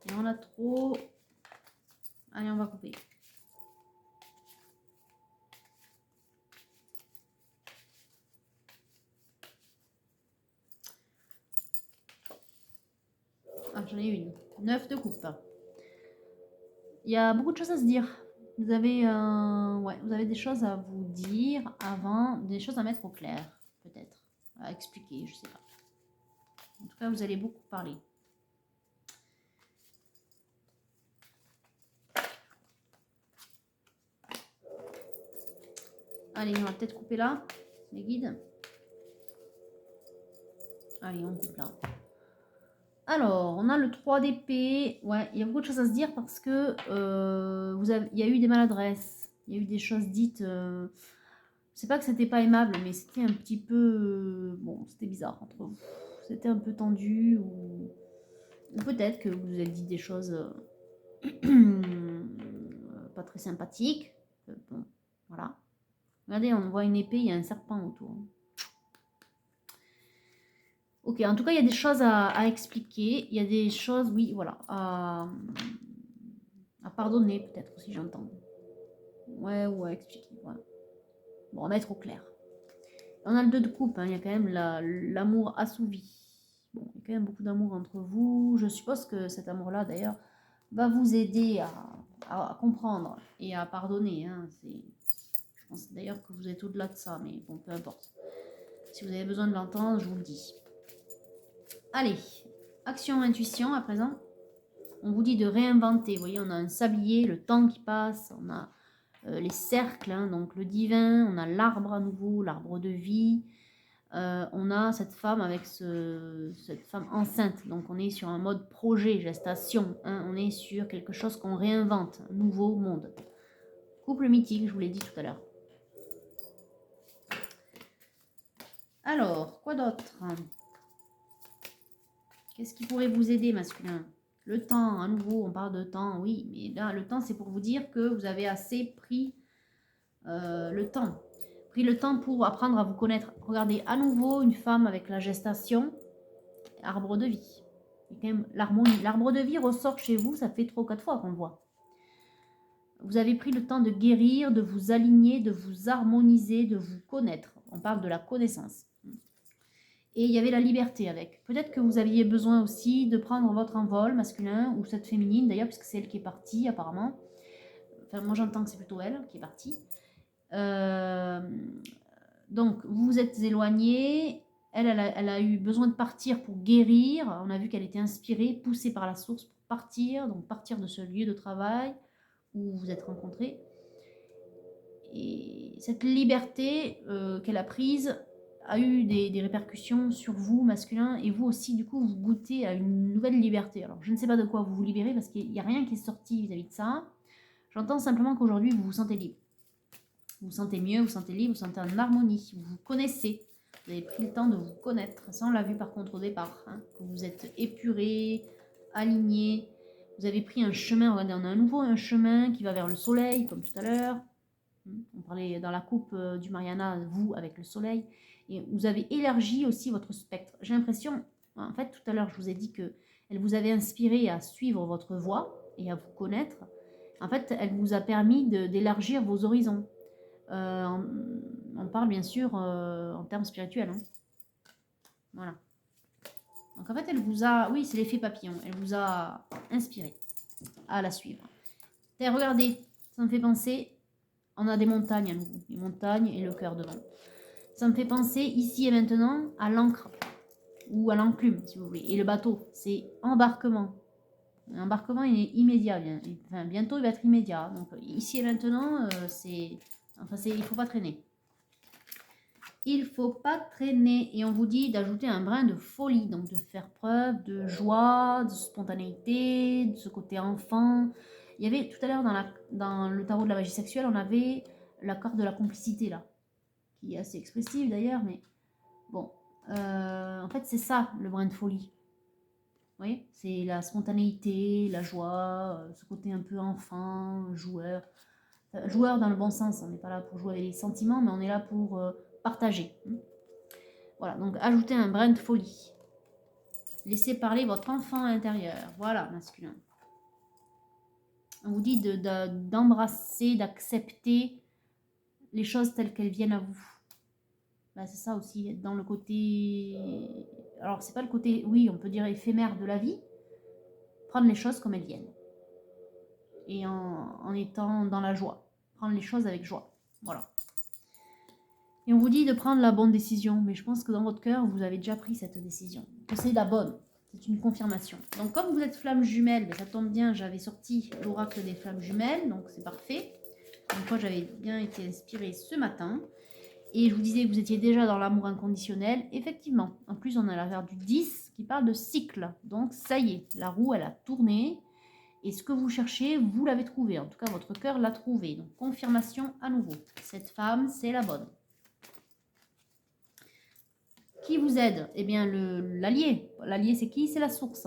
Il y en a trop. Allez, on va couper. Ah, j'en ai une. 9 de coupe. Il y a beaucoup de choses à se dire. Vous avez, vous avez des choses à vous dire avant, des choses à mettre au clair, peut-être. À expliquer, je sais pas. En tout cas, vous allez beaucoup parler. Allez, on va peut-être couper là, les guides. Allez, on coupe là. Alors, on a le 3 d'épée. Ouais, il y a beaucoup de choses à se dire parce que il y a eu des maladresses. Il y a eu des choses dites. C'est pas que c'était pas aimable, mais c'était un petit peu. Bon, c'était bizarre entre vous. C'était un peu tendu ou peut-être que vous avez dit des choses pas très sympathiques. Bon, voilà. Regardez, on voit une épée, il y a un serpent autour. Ok, en tout cas, il y a des choses à expliquer. Il y a des choses, oui, voilà, à pardonner peut-être aussi, j'entends. Ouais, ou à expliquer. Voilà. Bon, à mettre au clair. On a le 2 de coupe, hein, il y a quand même l'amour assouvi. Bon, il y a quand même beaucoup d'amour entre vous. Je suppose que cet amour-là, d'ailleurs, va vous aider à comprendre et à pardonner. Hein. Je pense d'ailleurs que vous êtes au-delà de ça, mais bon, peu importe. Si vous avez besoin de l'entendre, je vous le dis. Allez, action intuition à présent. On vous dit de réinventer. Vous voyez, on a un sablier, le temps qui passe, on a les cercles, hein, donc le divin, on a l'arbre à nouveau, l'arbre de vie. On a cette femme avec cette femme enceinte. Donc on est sur un mode projet, gestation. Hein, on est sur quelque chose qu'on réinvente, un nouveau monde. Couple mythique, je vous l'ai dit tout à l'heure. Alors, quoi d'autre? Qu'est-ce qui pourrait vous aider, masculin? Le temps, à nouveau, on parle de temps, oui. Mais là, le temps, c'est pour vous dire que vous avez assez pris le temps. Pris le temps pour apprendre à vous connaître. Regardez, à nouveau, une femme avec la gestation, arbre de vie. Et quand même l'harmonie. L'arbre de vie ressort chez vous, ça fait 3 ou 4 fois qu'on le voit. Vous avez pris le temps de guérir, de vous aligner, de vous harmoniser, de vous connaître. On parle de la connaissance. Et il y avait la liberté avec. Peut-être que vous aviez besoin aussi de prendre votre envol masculin ou cette féminine d'ailleurs, puisque c'est elle qui est partie apparemment. Enfin, moi j'entends que c'est plutôt elle qui est partie. Donc vous vous êtes éloigné. Elle a eu besoin de partir pour guérir. On a vu qu'elle était inspirée, poussée par la source pour partir. Donc partir de ce lieu de travail où vous êtes rencontrés. Et cette liberté qu'elle a prise a eu des répercussions sur vous, masculin, et vous aussi, du coup, vous goûtez à une nouvelle liberté. Alors, je ne sais pas de quoi vous vous libérez, parce qu'il n'y a rien qui est sorti vis-à-vis de ça. J'entends simplement qu'aujourd'hui, vous vous sentez libre. Vous vous sentez mieux, vous vous sentez libre, vous vous sentez en harmonie, vous vous connaissez. Vous avez pris le temps de vous connaître. Ça, on l'a vu par contre au départ. Hein, que vous êtes épuré, aligné. Vous avez pris un chemin, regardez, on a à nouveau un chemin qui va vers le soleil, comme tout à l'heure. On parlait dans la coupe du Mariana, vous, avec le soleil. Et vous avez élargi aussi votre spectre. J'ai l'impression, en fait, tout à l'heure, je vous ai dit que elle vous avait inspiré à suivre votre voie et à vous connaître. En fait, elle vous a permis d'élargir vos horizons. On parle bien sûr en termes spirituels. Hein. Voilà. Donc en fait, elle vous a... Oui, c'est l'effet papillon. Elle vous a inspiré à la suivre. Et regardez, ça me fait penser... On a des montagnes à nouveau. Les montagnes et le cœur devant. Ça me fait penser ici et maintenant à l'encre. Ou à l'enclume, si vous voulez. Et le bateau, c'est embarquement. L'embarquement, il est immédiat. Enfin, bientôt, il va être immédiat. Donc ici et maintenant, c'est... Enfin, il ne faut pas traîner. Il ne faut pas traîner. Et on vous dit d'ajouter un brin de folie. Donc de faire preuve de joie, de spontanéité, de ce côté enfant. Il y avait tout à l'heure dans le tarot de la magie sexuelle, on avait la carte de la complicité là. Qui est assez expressive d'ailleurs, mais bon. En fait, c'est ça le brin de folie. Vous voyez, c'est la spontanéité, la joie, ce côté un peu enfant, joueur. Joueur dans le bon sens, on n'est pas là pour jouer avec les sentiments, mais on est là pour partager. Voilà, donc ajoutez un brin de folie. Laissez parler votre enfant intérieur. Voilà, masculin. On vous dit d'embrasser, d'accepter les choses telles qu'elles viennent à vous. Bah, c'est ça aussi, être dans le côté... Alors, c'est pas le côté, oui, on peut dire éphémère de la vie. Prendre les choses comme elles viennent. Et en étant dans la joie. Prendre les choses avec joie. Voilà. Et on vous dit de prendre la bonne décision. Mais je pense que dans votre cœur, vous avez déjà pris cette décision. Que c'est la bonne. C'est une confirmation. Donc, comme vous êtes flamme jumelle, ben, ça tombe bien, j'avais sorti l'oracle des flammes jumelles. Donc, c'est parfait. Donc, moi, j'avais bien été inspirée ce matin. Et je vous disais que vous étiez déjà dans l'amour inconditionnel. Effectivement, en plus on a la carte du 10 qui parle de cycle. Donc ça y est, la roue elle a tourné. Et ce que vous cherchez, vous l'avez trouvé. En tout cas, votre cœur l'a trouvé. Donc confirmation à nouveau. Cette femme, c'est la bonne. Qui vous aide? Eh bien l'allié. L'allié c'est qui? C'est la source.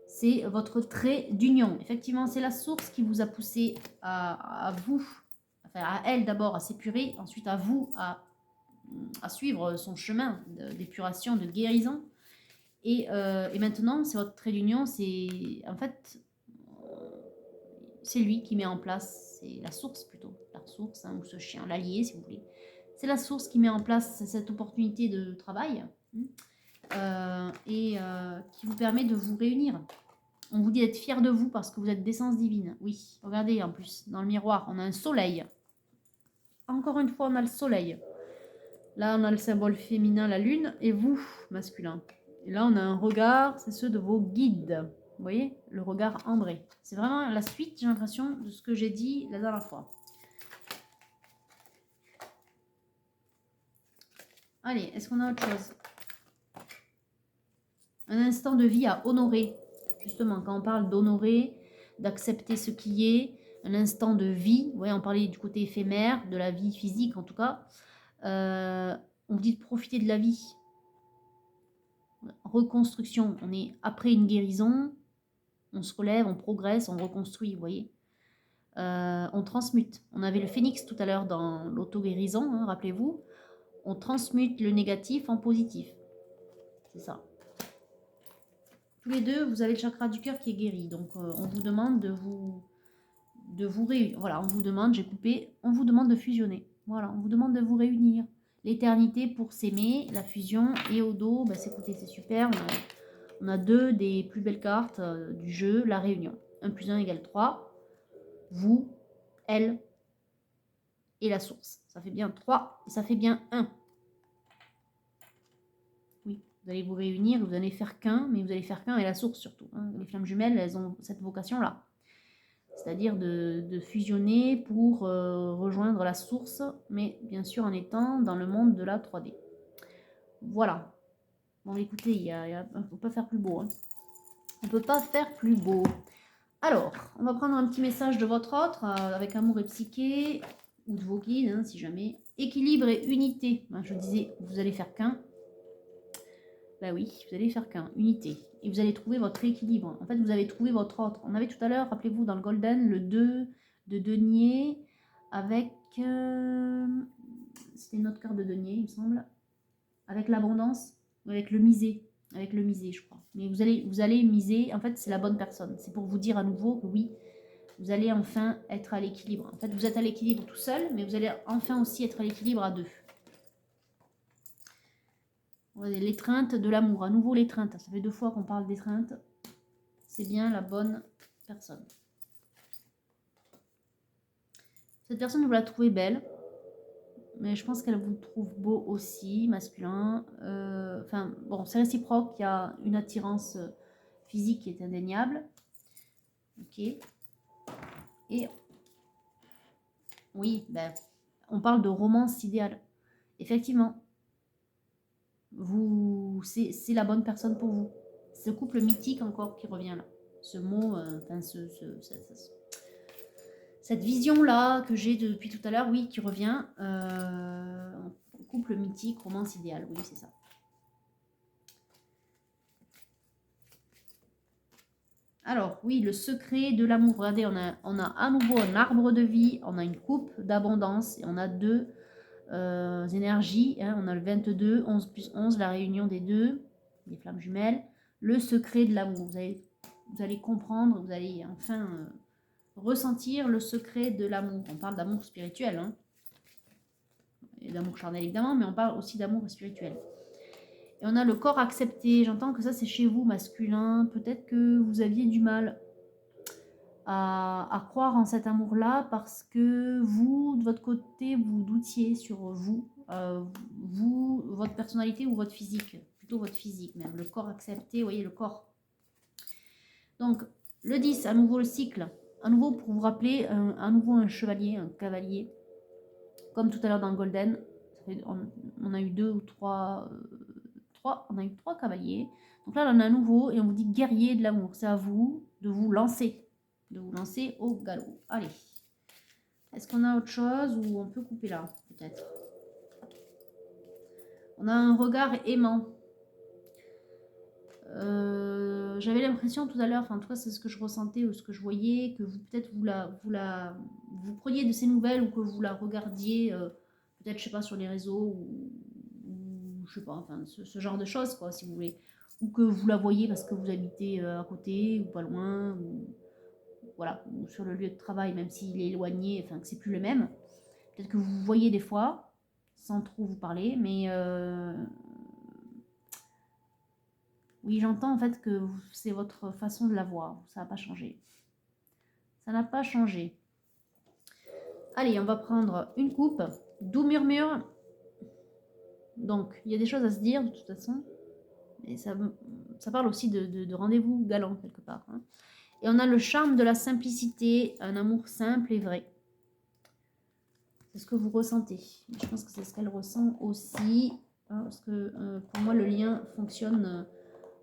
C'est votre trait d'union. Effectivement, c'est la source qui vous a poussé à vous, enfin à elle d'abord à s'épurer, ensuite à vous à suivre son chemin d'épuration, de guérison. Et maintenant, c'est votre trait d'union, c'est en fait, c'est lui qui met en place, c'est la source plutôt, la source, hein, ou ce chien, l'allié si vous voulez. C'est la source qui met en place cette opportunité de travail et qui vous permet de vous réunir. On vous dit d'être fier de vous parce que vous êtes d'essence divine. Oui, regardez en plus, dans le miroir, on a un soleil. Encore une fois, on a le soleil. Là, on a le symbole féminin, la lune, et vous, masculin. Et là, on a un regard, c'est ceux de vos guides. Vous voyez, le regard ambré. C'est vraiment la suite, j'ai l'impression, de ce que j'ai dit la dernière fois. Allez, est-ce qu'on a autre chose? Un instant de vie à honorer. Justement, quand on parle d'honorer, d'accepter ce qui est, un instant de vie. Vous voyez, on parlait du côté éphémère, de la vie physique en tout cas. On vous dit de profiter de la vie. Reconstruction, on est après une guérison, on se relève, on progresse, on reconstruit, vous voyez. On transmute. On avait le phénix tout à l'heure dans l'auto-guérison, hein, rappelez-vous. On transmute le négatif en positif. C'est ça. Tous les deux, vous avez le chakra du cœur qui est guéri. Donc, on vous demande de vous réunir. Voilà, on vous demande, j'ai coupé, on vous demande de fusionner. Voilà, on vous demande de vous réunir. L'éternité pour s'aimer, la fusion. Et au dos, bah, écoutez, c'est super. On a deux des plus belles cartes du jeu, la réunion. 1 plus 1 égale 3. Vous, elle et la source. Ça fait bien 3 et ça fait bien 1. Oui, vous allez vous réunir, vous allez faire qu'un, mais vous allez faire qu'un et la source surtout. Hein. Les flammes jumelles, elles ont cette vocation-là. C'est-à-dire de fusionner pour rejoindre la source, mais bien sûr en étant dans le monde de la 3D. Voilà. Bon, écoutez, on ne peut pas faire plus beau. Hein. On ne peut pas faire plus beau. Alors, on va prendre un petit message de votre autre, avec amour et psyché, ou de vos guides, hein, si jamais. Équilibre et unité. Ben, je disais, vous allez faire qu'un. Ben oui, vous allez faire qu'un. Unité. Et vous allez trouver votre équilibre. En fait, vous avez trouvé votre autre. On avait tout à l'heure, rappelez-vous, dans le Golden, le 2 de denier, avec... c'était une autre carte de denier, il me semble. Avec l'abondance, ou avec le misé. Avec le misé, je crois. Mais vous allez miser, en fait, c'est la bonne personne. C'est pour vous dire à nouveau que oui, vous allez enfin être à l'équilibre. En fait, vous êtes à l'équilibre tout seul, mais vous allez enfin aussi être à l'équilibre à deux. L'étreinte de l'amour. À nouveau, l'étreinte. Ça fait 2 fois qu'on parle d'étreinte. C'est bien la bonne personne. Cette personne, vous la trouvez belle. Mais je pense qu'elle vous trouve beau aussi, masculin. Enfin, bon, c'est réciproque. Il y a une attirance physique qui est indéniable. Ok. Et oui, ben, on parle de romance idéale. Effectivement, c'est la bonne personne pour vous. Ce couple mythique encore qui revient là. Ce mot, enfin, cette vision-là que j'ai depuis tout à l'heure, oui, qui revient. Couple mythique, romance idéale, oui, c'est ça. Alors, oui, le secret de l'amour. Regardez, on a à nouveau un arbre de vie, on a une coupe d'abondance et on a 2 énergies. Hein, on a le 22, 11 plus 11, la réunion des deux, des flammes jumelles. Le secret de l'amour. Vous allez comprendre, vous allez enfin ressentir le secret de l'amour. On parle d'amour spirituel, hein, et d'amour charnel évidemment, mais on parle aussi d'amour spirituel. Et on a le corps accepté. J'entends que ça, c'est chez vous, masculin. Peut-être que vous aviez du mal à croire en cet amour-là parce que vous, de votre côté, vous doutiez sur vous, votre personnalité ou votre physique. Plutôt votre physique même. Le corps accepté, vous voyez, le corps. Donc, le 10, à nouveau le cycle. À nouveau, pour vous rappeler, à nouveau un chevalier, un cavalier. Comme tout à l'heure dans le Golden, on a eu 2 ou 3... on a eu 3 cavaliers. Donc là, on a un nouveau et on vous dit guerrier de l'amour. C'est à vous de vous lancer. De vous lancer au galop. Allez. Est-ce qu'on a autre chose ou on peut couper là, peut-être? On a un regard aimant. J'avais l'impression tout à l'heure, enfin en tout cas c'est ce que je ressentais ou ce que je voyais, que vous peut-être vous preniez de ces nouvelles ou que vous la regardiez, peut-être je sais pas sur les réseaux ou je sais pas, enfin ce genre de choses quoi si vous voulez, ou que vous la voyez parce que vous habitez à côté ou pas loin ou voilà, ou sur le lieu de travail même s'il est éloigné, enfin que c'est plus le même. Peut-être que vous voyez des fois sans trop vous parler, mais oui, j'entends en fait que c'est votre façon de la voir. Ça n'a pas changé. Ça n'a pas changé. Allez, on va prendre une coupe. Doux murmure. Donc, il y a des choses à se dire de toute façon. Et ça parle aussi de rendez-vous galant quelque part. Hein. Et on a le charme de la simplicité, un amour simple et vrai. C'est ce que vous ressentez. Je pense que c'est ce qu'elle ressent aussi. Hein, parce que pour moi, le lien fonctionne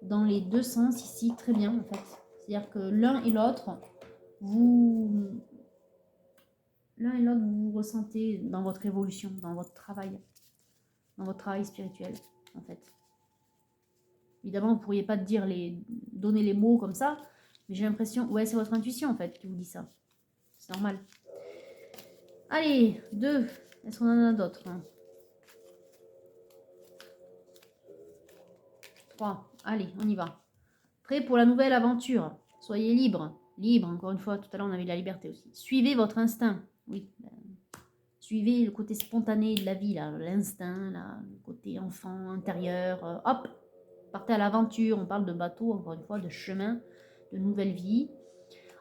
dans les deux sens ici très bien en fait. C'est-à-dire que l'un et l'autre, vous ressentez dans votre évolution, dans votre travail spirituel en fait. Évidemment, vous ne pourriez pas donner les mots comme ça, mais j'ai l'impression, ouais, c'est votre intuition en fait qui vous dit ça. C'est normal. Allez, 2. Est-ce qu'on en a d'autres? 3. Allez, on y va. Prêt pour la nouvelle aventure. Soyez libre. Libre, encore une fois, tout à l'heure on avait de la liberté aussi. Suivez votre instinct. Oui. Suivez le côté spontané de la vie, l'instinct, le côté enfant intérieur. Hop, partez à l'aventure. On parle de bateau, encore une fois, de chemin, de nouvelle vie.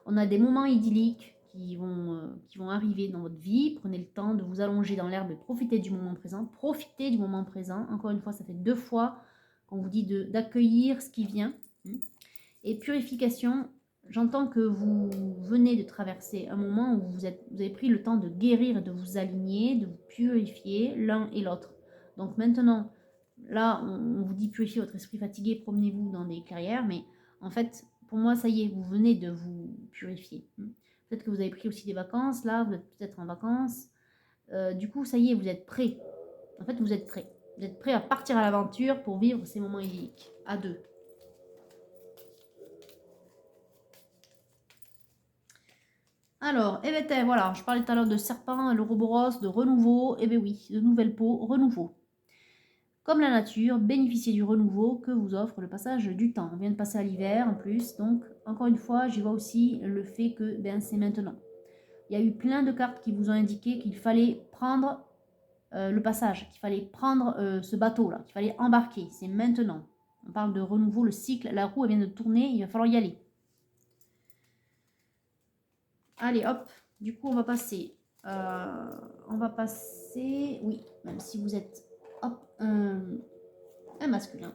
On a des moments idylliques qui vont arriver dans votre vie. Prenez le temps de vous allonger dans l'herbe et profitez du moment présent. Profitez du moment présent. Encore une fois, ça fait 2 fois qu'on vous dit d'accueillir ce qui vient. Et purification, j'entends que vous venez de traverser un moment où vous avez pris le temps de guérir et de vous aligner, de vous purifier l'un et l'autre. Donc maintenant, là, on vous dit purifiez votre esprit fatigué, promenez-vous dans des clairières, mais en fait, pour moi, ça y est, vous venez de vous purifier. Peut-être que vous avez pris aussi des vacances, là, vous êtes peut-être en vacances. Du coup, ça y est, vous êtes prêts. En fait, vous êtes prêts. Vous êtes prêts à partir à l'aventure pour vivre ces moments idylliques, à deux. Alors, eh ben, voilà, je parlais tout à l'heure de serpent, l'ouroboros, de renouveau. Eh bien oui, de nouvelle peau, renouveau. Comme la nature, bénéficiez du renouveau que vous offre le passage du temps. On vient de passer à l'hiver en plus, donc encore une fois, j'y vois aussi le fait que c'est maintenant. Il y a eu plein de cartes qui vous ont indiqué qu'il fallait prendre le passage, qu'il fallait prendre ce bateau-là, qu'il fallait embarquer. C'est maintenant. On parle de renouveau, le cycle, la roue elle vient de tourner, il va falloir y aller. Allez, hop. Du coup, on va passer. Oui, même si vous êtes un masculin.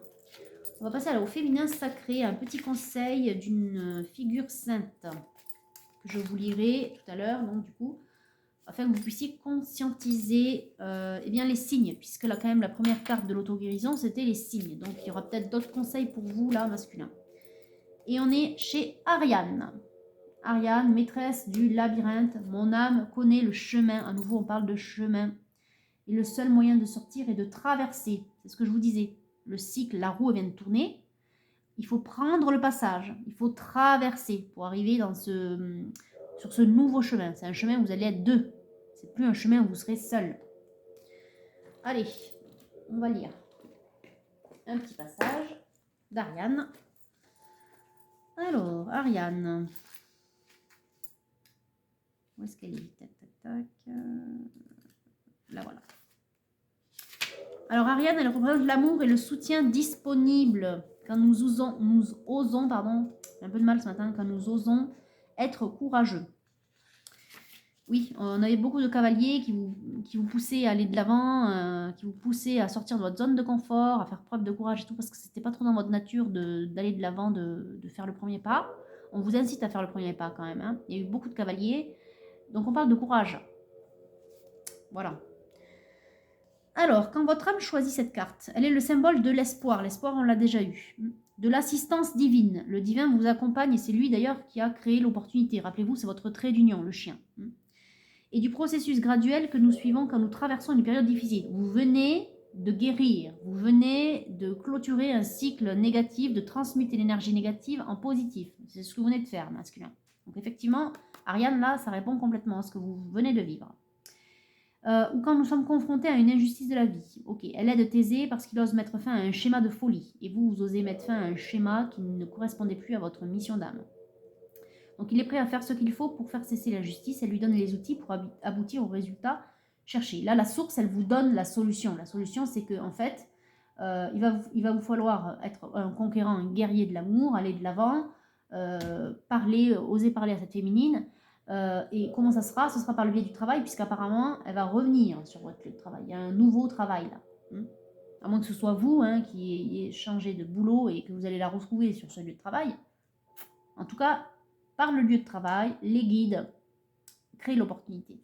On va passer au féminin sacré, un petit conseil d'une figure sainte que je vous lirai tout à l'heure. Donc, du coup, afin que vous puissiez conscientiser eh bien, les signes, puisque là, quand même, la première carte de l'auto-guérison, c'était les signes. Donc, il y aura peut-être d'autres conseils pour vous, là, masculin. Et on est chez Ariane. Ariane, maîtresse du labyrinthe, mon âme connaît le chemin. À nouveau, on parle de chemin. Et le seul moyen de sortir est de traverser. C'est ce que je vous disais. Le cycle, la roue vient de tourner. Il faut prendre le passage. Il faut traverser pour arriver sur ce nouveau chemin. C'est un chemin où vous allez être deux. C'est plus un chemin où vous serez seul. Allez, on va lire un petit passage d'Ariane. Alors, Ariane. Où est-ce qu'elle est? Tac, tac, tac. Là, voilà. Alors, Ariane, elle représente l'amour et le soutien disponible quand nous osons, j'ai un peu de mal ce matin, quand nous osons être courageux. Oui, on avait beaucoup de cavaliers qui vous poussaient à aller de l'avant, qui vous poussaient à sortir de votre zone de confort, à faire preuve de courage et tout, parce que c'était pas trop dans votre nature d'aller de l'avant, de faire le premier pas. On vous incite à faire le premier pas quand même. Hein. Il y a eu beaucoup de cavaliers, donc on parle de courage. Voilà. Alors, quand votre âme choisit cette carte, elle est le symbole de l'espoir. L'espoir, on l'a déjà eu. De l'assistance divine. Le divin vous accompagne et c'est lui d'ailleurs qui a créé l'opportunité. Rappelez-vous, c'est votre trait d'union, le chien. Et du processus graduel que nous suivons quand nous traversons une période difficile. Vous venez de guérir, vous venez de clôturer un cycle négatif, de transmuter l'énergie négative en positif. C'est ce que vous venez de faire, masculin. Donc effectivement, Ariane, là, ça répond complètement à ce que vous venez de vivre. Ou quand nous sommes confrontés à une injustice de la vie. Ok, elle aide Thésée parce qu'il ose mettre fin à un schéma de folie. Et vous osez mettre fin à un schéma qui ne correspondait plus à votre mission d'âme. Donc il est prêt à faire ce qu'il faut pour faire cesser l'injustice. Elle lui donne les outils pour aboutir au résultat cherché. Là, la source, elle vous donne la solution. La solution, c'est que en fait, il va vous falloir être un conquérant, un guerrier de l'amour, aller de l'avant, oser parler à cette féminine. Et comment ça sera? Ce sera par le biais du travail, puisqu'apparemment, elle va revenir sur votre lieu de travail. Il y a un nouveau travail là. À moins que ce soit vous qui ayez changé de boulot et que vous allez la retrouver sur ce lieu de travail. En tout cas, par le lieu de travail, les guides créent l'opportunité.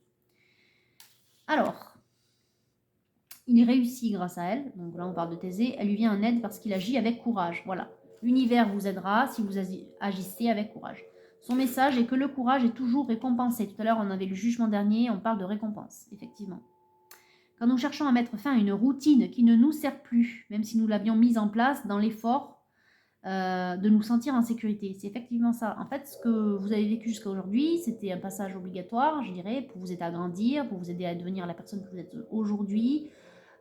Alors, il réussit grâce à elle. Donc là, on parle de Thésée. Elle lui vient en aide parce qu'il agit avec courage. Voilà. L'univers vous aidera si vous agissez avec courage. Son message est que le courage est toujours récompensé. Tout à l'heure, on avait le jugement dernier, on parle de récompense, effectivement. Quand nous cherchons à mettre fin à une routine qui ne nous sert plus, même si nous l'avions mise en place dans l'effort de nous sentir en sécurité. C'est effectivement ça. En fait, ce que vous avez vécu jusqu'à aujourd'hui, c'était un passage obligatoire, je dirais, pour vous aider à grandir, pour vous aider à devenir la personne que vous êtes aujourd'hui.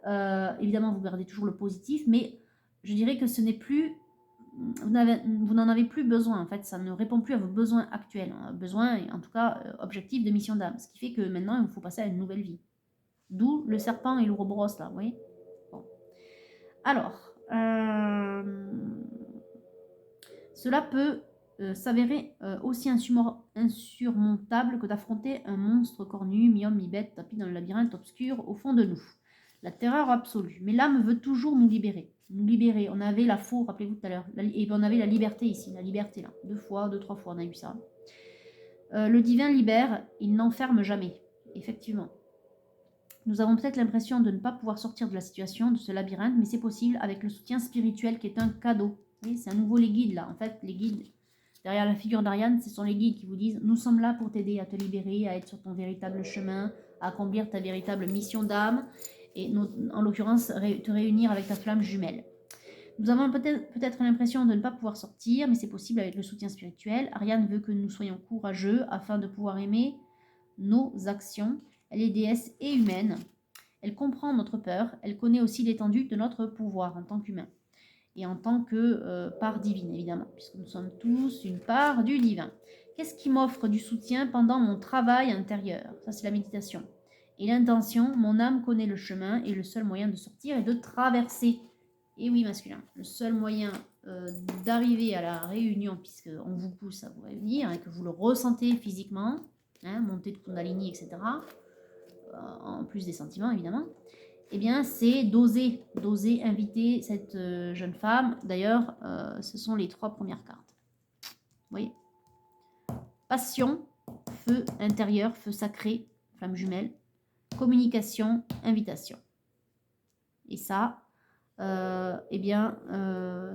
Évidemment, vous gardez toujours le positif, mais je dirais que ce n'est plus... Vous n'en avez plus besoin, en fait, ça ne répond plus à vos besoins actuels, besoins, en tout cas, objectifs de mission d'âme, ce qui fait que maintenant, il vous faut passer à une nouvelle vie. D'où le serpent et l'ouroboros, là, vous voyez. Bon. Alors, cela peut s'avérer aussi insurmontable que d'affronter un monstre cornu, mi-homme, mi-bête, tapis dans le labyrinthe obscur au fond de nous. La terreur absolue. Mais l'âme veut toujours nous libérer. Nous libérer. On avait la faux, rappelez-vous tout à l'heure. Et on avait la liberté ici, la liberté là. 2 fois, 3 fois, on a eu ça. Le divin libère, il n'enferme jamais. Effectivement. Nous avons peut-être l'impression de ne pas pouvoir sortir de la situation, de ce labyrinthe, mais c'est possible avec le soutien spirituel qui est un cadeau. Oui, c'est à nouveau les guides là. En fait, les guides, derrière la figure d'Ariane, ce sont les guides qui vous disent « Nous sommes là pour t'aider à te libérer, à être sur ton véritable chemin, à accomplir ta véritable mission d'âme, et en l'occurrence, te réunir avec ta flamme jumelle. » Nous avons peut-être l'impression de ne pas pouvoir sortir, mais c'est possible avec le soutien spirituel. Ariane veut que nous soyons courageux afin de pouvoir aimer nos actions. Elle est déesse et humaine. Elle comprend notre peur. Elle connaît aussi l'étendue de notre pouvoir en tant qu'humain. Et en tant que part divine, évidemment, puisque nous sommes tous une part du divin. Qu'est-ce qui m'offre du soutien pendant mon travail intérieur? Ça, c'est la méditation. Et l'intention, mon âme connaît le chemin et le seul moyen de sortir est de traverser. Et oui, masculin, le seul moyen d'arriver à la réunion, puisqu'on vous pousse à vous réunir et que vous le ressentez physiquement, hein, montée de Kundalini, etc., en plus des sentiments, évidemment, eh bien, c'est d'oser inviter cette jeune femme. D'ailleurs, ce sont les 3 premières cartes. Vous voyez? Passion, feu intérieur, feu sacré, flamme jumelle, communication, invitation. Et ça, eh bien,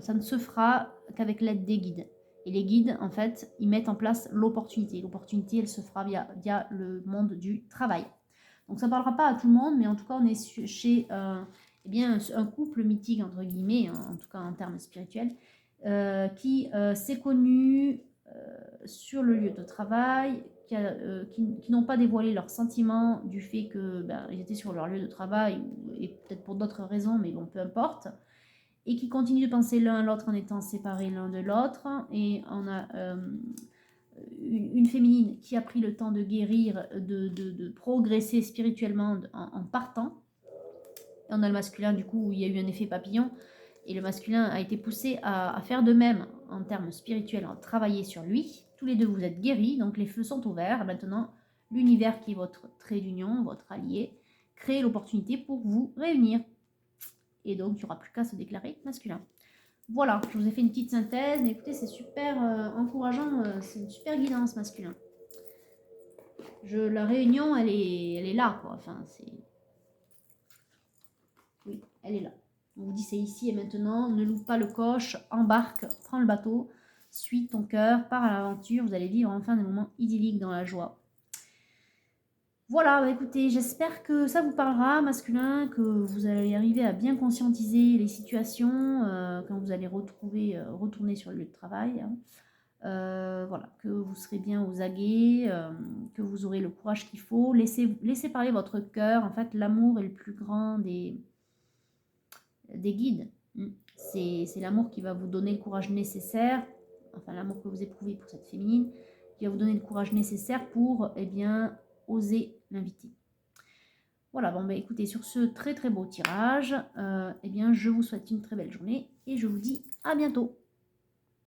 ça ne se fera qu'avec l'aide des guides. Et les guides, en fait, ils mettent en place l'opportunité. L'opportunité, elle se fera via le monde du travail. Donc ça ne parlera pas à tout le monde, mais en tout cas, on est chez eh bien, un couple mythique, entre guillemets, en tout cas en termes spirituels, qui s'est connu sur le lieu de travail, qui n'ont pas dévoilé leurs sentiments du fait qu'ils étaient sur leur lieu de travail, et peut-être pour d'autres raisons, mais bon, peu importe, et qui continuent de penser l'un à l'autre en étant séparés l'un de l'autre. Et on a une féminine qui a pris le temps de guérir, de progresser spirituellement en partant. Et on a le masculin, du coup, où il y a eu un effet papillon, et le masculin a été poussé à faire de même en termes spirituels, à travailler sur lui. Tous les deux, vous êtes guéris, donc les feux sont ouverts. Maintenant, l'univers qui est votre trait d'union, votre allié, crée l'opportunité pour vous réunir. Et donc, il n'y aura plus qu'à se déclarer masculin. Voilà, je vous ai fait une petite synthèse, mais écoutez, c'est super encourageant, c'est une super guidance masculin. La réunion, elle est là, quoi. Enfin, c'est... Oui, elle est là. On vous dit c'est ici et maintenant, ne loupe pas le coche, embarque, prends le bateau, suis ton cœur, pars à l'aventure, vous allez vivre enfin des moments idylliques dans la joie. Voilà, bah écoutez, j'espère que ça vous parlera, masculin, que vous allez arriver à bien conscientiser les situations quand vous allez retourner sur le lieu de travail. Hein. Voilà, que vous serez bien aux aguets, que vous aurez le courage qu'il faut. Laissez parler votre cœur. En fait, l'amour est le plus grand des guides. C'est l'amour qui va vous donner le courage nécessaire, enfin l'amour que vous éprouvez pour cette féminine, qui va vous donner le courage nécessaire pour, eh bien, oser l'inviter. Voilà, bon, bah, écoutez, sur ce très très beau tirage, eh bien, je vous souhaite une très belle journée et je vous dis à bientôt.